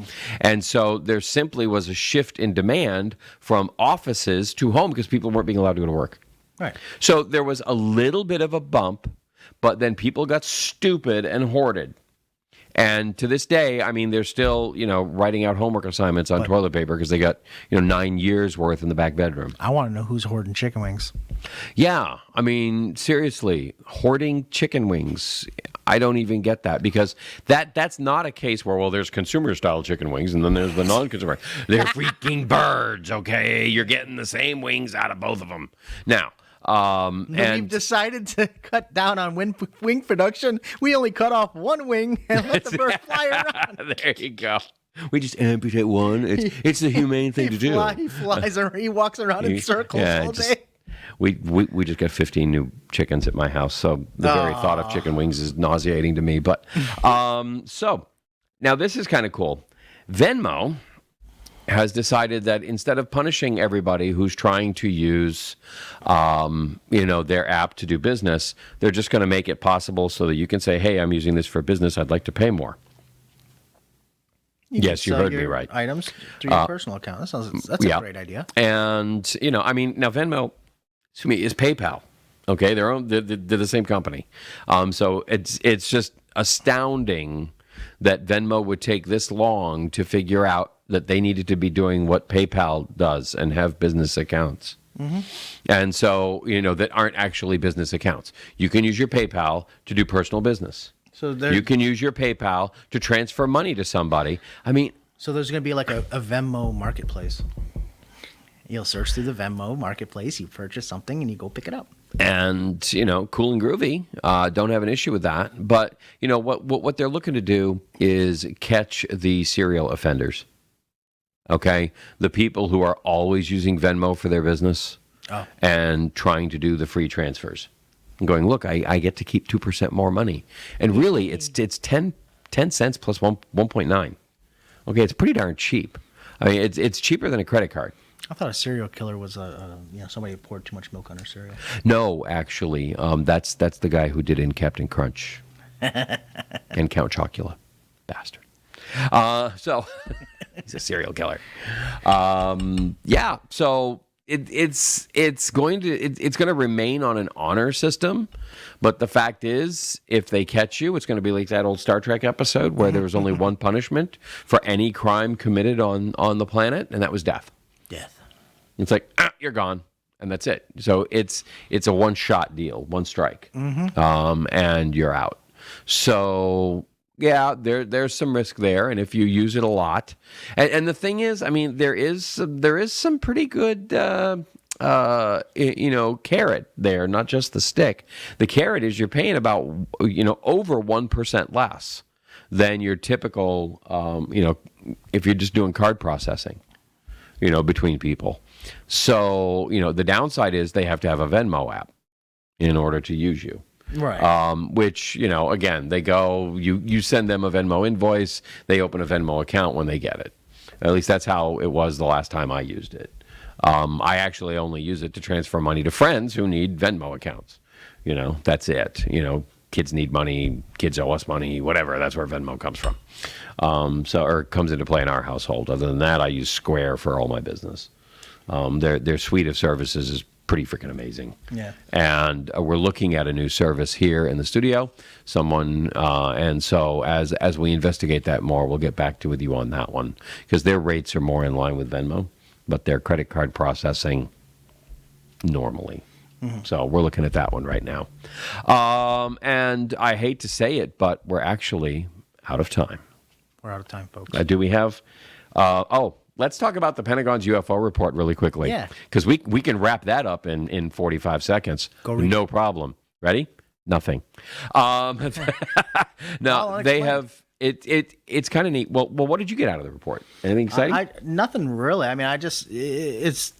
And so there simply was a shift in demand from offices to home because people weren't being allowed to go to work. Right. So there was a little bit of a bump, but then people got stupid and hoarded. And to this day, I mean, they're still, you know, writing out homework assignments on toilet paper because they got, 9 years worth in the back bedroom. I want to know who's hoarding chicken wings. Yeah. I mean, seriously, hoarding chicken wings. I don't even get that because that's not a case where, well, there's consumer style chicken wings and then there's the non-consumer. They're freaking birds, okay? You're getting the same wings out of both of them. Now, and we've decided to cut down on wing production. We only cut off one wing and let the bird fly around. There you go. We just amputate one. It's the humane thing to do. He flies around. He walks around in circles all day. We just got 15 new chickens at my house, so the very thought of chicken wings is nauseating to me. But so now this is kind of cool. Venmo has decided that instead of punishing everybody who's trying to use, their app to do business, they're just going to make it possible so that you can say, "Hey, I'm using this for business. I'd like to pay more." Yes, you heard me right. Items through your personal account. That's a great idea. And now Venmo, to me, is PayPal. Okay, they're the same company. So it's just astounding that Venmo would take this long to figure out that they needed to be doing what PayPal does and have business accounts. And so, that aren't actually business accounts. You can use your PayPal to do personal business. So you can use your PayPal to transfer money to somebody. I mean, so there's going to be like a Venmo marketplace. You'll search through the Venmo marketplace, you purchase something, and you go pick it up. And, cool and groovy. Don't have an issue with that. But, what they're looking to do is catch the serial offenders. Okay? The people who are always using Venmo for their business and trying to do the free transfers. And going, look, I get to keep 2% more money. And really, it's 10 cents plus 1.9. Okay, it's pretty darn cheap. I mean, it's cheaper than a credit card. I thought a serial killer was somebody who poured too much milk on her cereal. No, actually, that's the guy who did in Captain Crunch and Count Chocula, bastard. So he's a serial killer. So it's going to remain on an honor system, but the fact is, if they catch you, it's going to be like that old Star Trek episode where there was only one punishment for any crime committed on the planet, and that was death. Death. It's like you're gone, and that's it. So it's a one-shot deal, one strike, and you're out. So yeah, there's some risk there, and if you use it a lot, and the thing is, I mean, there is some pretty good carrot there, not just the stick. The carrot is you're paying about over 1% less than your typical if you're just doing card processing, between people. So the downside is they have to have a Venmo app in order to use you. Right. Which, again, they go, you send them a Venmo invoice, they open a Venmo account when they get it. At least that's how it was the last time I used it. I actually only use it to transfer money to friends who need Venmo accounts. That's it. Kids need money, kids owe us money, whatever. That's where Venmo comes from. Or it comes into play in our household. Other than that, I use Square for all my business. Their suite of services is pretty freaking amazing. Yeah. And we're looking at a new service here in the studio. And so as we investigate that more, we'll get back with you on that one, because their rates are more in line with Venmo, but their credit card processing normally. So we're looking at that one right now. And I hate to say it, but we're actually out of time. We're out of time, folks. Do we have? Let's talk about the Pentagon's UFO report really quickly. Yeah. Because we can wrap that up in 45 seconds. Go read no problem. Ready? Nothing. No, they have. It's kind of neat. Well, what did you get out of the report? Anything exciting? Nothing really. I mean, it's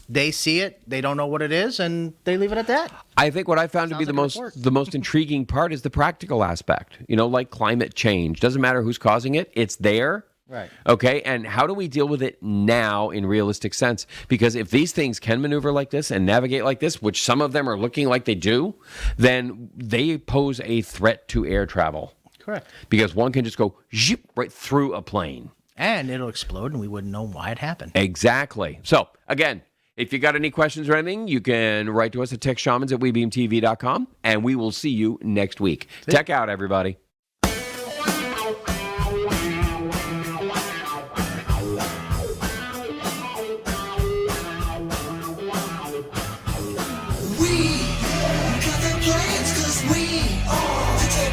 they see it, they don't know what it is, and they leave it at that. I think what I found to be Sounds the most intriguing part is the practical aspect. Like climate change. Doesn't matter who's causing it. It's there. Right. Okay. And how do we deal with it now in realistic sense? Because if these things can maneuver like this and navigate like this, which some of them are looking like they do, then they pose a threat to air travel. Correct. Because one can just go zip right through a plane. And it'll explode, and we wouldn't know why it happened. Exactly. So, again, if you got any questions or anything, you can write to us at techshamans@webeamtv.com, and we will see you next week. Tech out, everybody.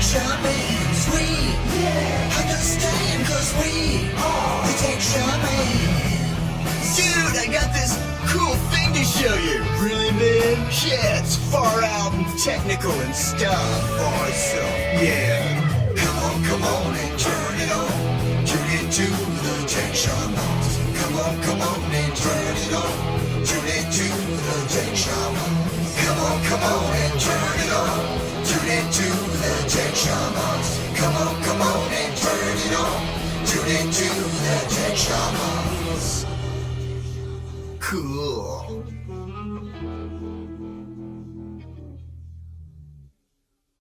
Shamans, we understand, cause we are the tech shamans. Dude, I got this cool thing to show you. Really, man? Yeah, it's far out and technical and stuff. Awesome. Yeah. Come on and turn it on. Turn it to the tech shamans. Come on and turn it on. Turn it to the tech shamans. Come on and turn it on. Tune into the Tech Shamans. Come on and turn it on. Tune into the Tech Shamans. Cool.